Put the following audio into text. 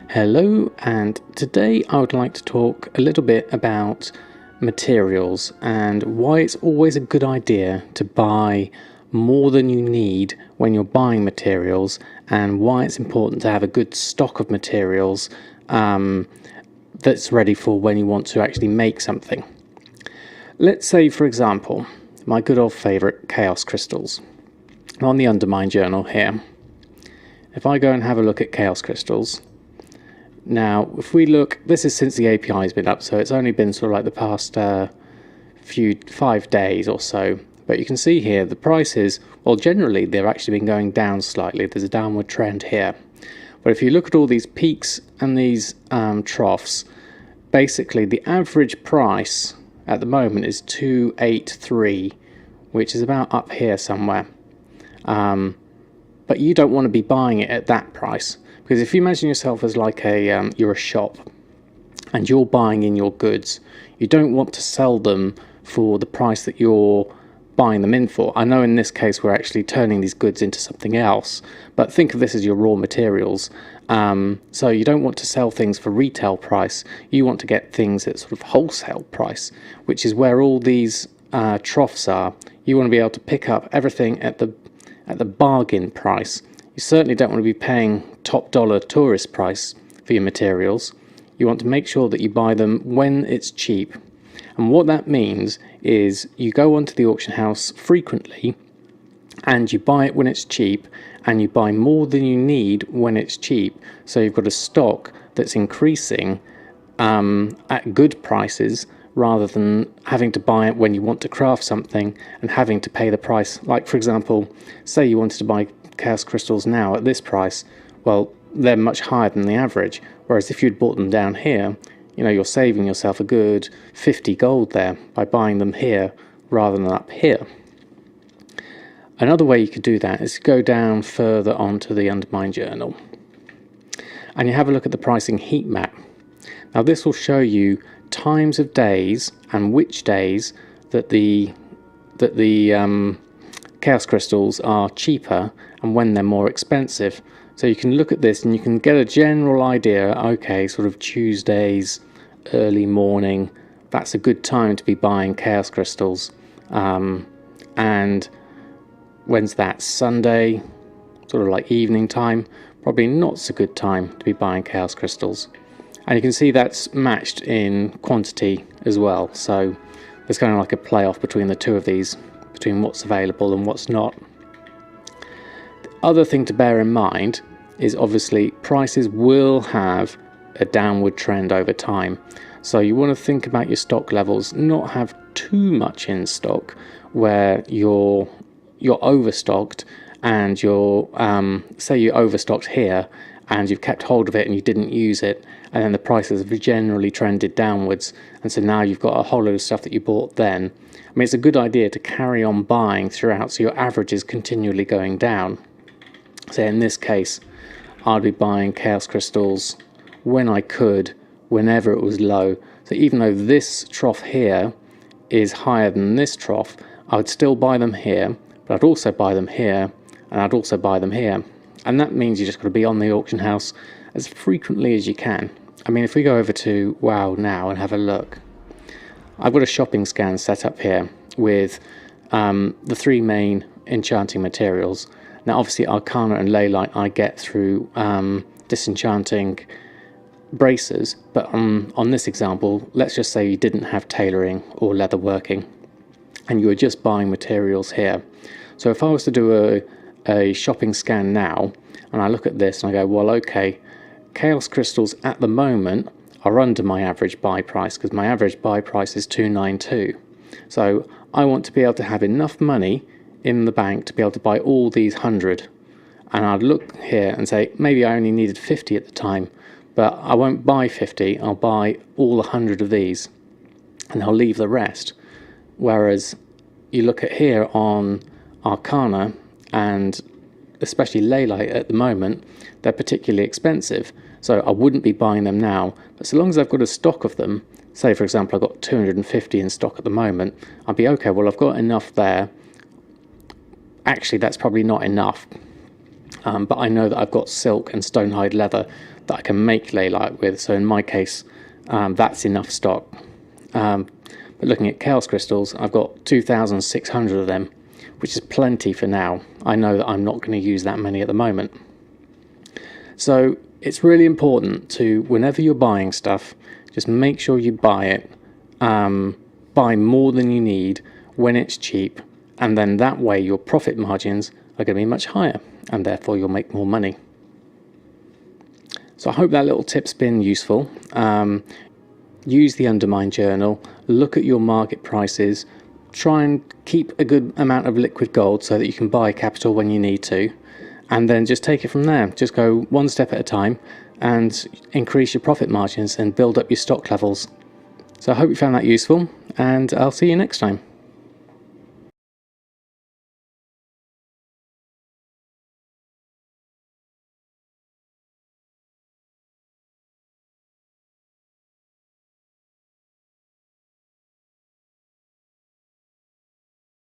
Hello, and today I would like to talk a little bit about materials and why it's always a good idea to buy more than you need when you're buying materials, and why it's important to have a good stock of materials that's ready for when you want to actually make something. Let's say, for example, my good old favourite chaos crystals. I'm on the Undermine journal here. If I go and have a look at chaos crystals, now, if we look, this is since the API has been up, so it's only been sort of like the past 5 days or so. But you can see here the prices, well, generally they've actually been going down slightly. There's a downward trend here. But if you look at all these peaks and these troughs, basically the average price at the moment is 283, which is about up here somewhere. But you don't want to be buying it at that price. Because if you imagine yourself as like you're a shop and you're buying in your goods, you don't want to sell them for the price that you're buying them in for. I know in this case we're actually turning these goods into something else, but think of this as your raw materials. So you don't want to sell things for retail price. You want to get things at sort of wholesale price, which is where all these troughs are. You want to be able to pick up everything at the bargain price. You certainly don't want to be paying top dollar tourist price for your materials. You want to make sure that you buy them when it's cheap. And what that means is you go onto the auction house frequently and you buy it when it's cheap, and you buy more than you need when it's cheap. So you've got a stock that's increasing at good prices, rather than having to buy it when you want to craft something and having to pay the price. Like, for example, say you wanted to buy chaos crystals now at this price, well, they're much higher than the average. Whereas if you'd bought them down here, you're saving yourself a good 50 gold there by buying them here rather than up here. Another way you could do that is go down further onto the Undermine journal and you have a look at the pricing heat map. Now this will show you times of days and which days that the chaos crystals are cheaper and when they're more expensive. So you can look at this and you can get a general idea. Okay, sort of Tuesdays, early morning, that's a good time to be buying chaos crystals. And when's that? Sunday, sort of like evening time, probably not so good time to be buying chaos crystals. And you can see that's matched in quantity as well. So there's kind of like a playoff between the two of these, between what's available and what's not. The other thing to bear in mind is obviously prices will have a downward trend over time. So you want to think about your stock levels, not have too much in stock where you're overstocked and say you overstocked here and you've kept hold of it and you didn't use it, and then the prices have generally trended downwards, and so now you've got a whole load of stuff that you bought then. I mean, it's a good idea to carry on buying throughout so your average is continually going down. So in this case, I'd be buying chaos crystals when I could, whenever it was low. So even though this trough here is higher than this trough, I would still buy them here, but I'd also buy them here, and I'd also buy them here. And that means you just got to be on the auction house as frequently as you can. I mean, if we go over to WoW now and have a look, I've got a shopping scan set up here with the three main enchanting materials. Now obviously Arcana and Leylight I get through disenchanting braces, but on this example, let's just say you didn't have tailoring or leather working and you were just buying materials here. So if I was to do a shopping scan now and I look at this and I go, well, okay, chaos crystals at the moment are under my average buy price, because my average buy price is 292. So I want to be able to have enough money in the bank to be able to buy all these 100, and I'd look here and say maybe I only needed 50 at the time, but I won't buy 50, I'll buy all 100 of these and I'll leave the rest. Whereas you look at here on Arcana and especially Leylight at the moment, they're particularly expensive, so I wouldn't be buying them now. But so long as I've got a stock of them, say for example I've got 250 in stock at the moment, I'd be okay, well I've got enough there. Actually that's probably not enough. but I know that I've got silk and stonehide leather that I can make leylight with, so in my case that's enough stock. But looking at chaos crystals, I've got 2,600 of them, which is plenty for now. I know that I'm not going to use that many at the moment. So it's really important to, whenever you're buying stuff, just make sure you buy it, buy more than you need when it's cheap, and then that way your profit margins are going to be much higher, and therefore you'll make more money. So I hope that little tip's been useful. Use the Undermine journal, look at your market prices, try and keep a good amount of liquid gold so that you can buy capital when you need to, and then just take it from there. Just go one step at a time and increase your profit margins and build up your stock levels. So I hope you found that useful, and I'll see you next time.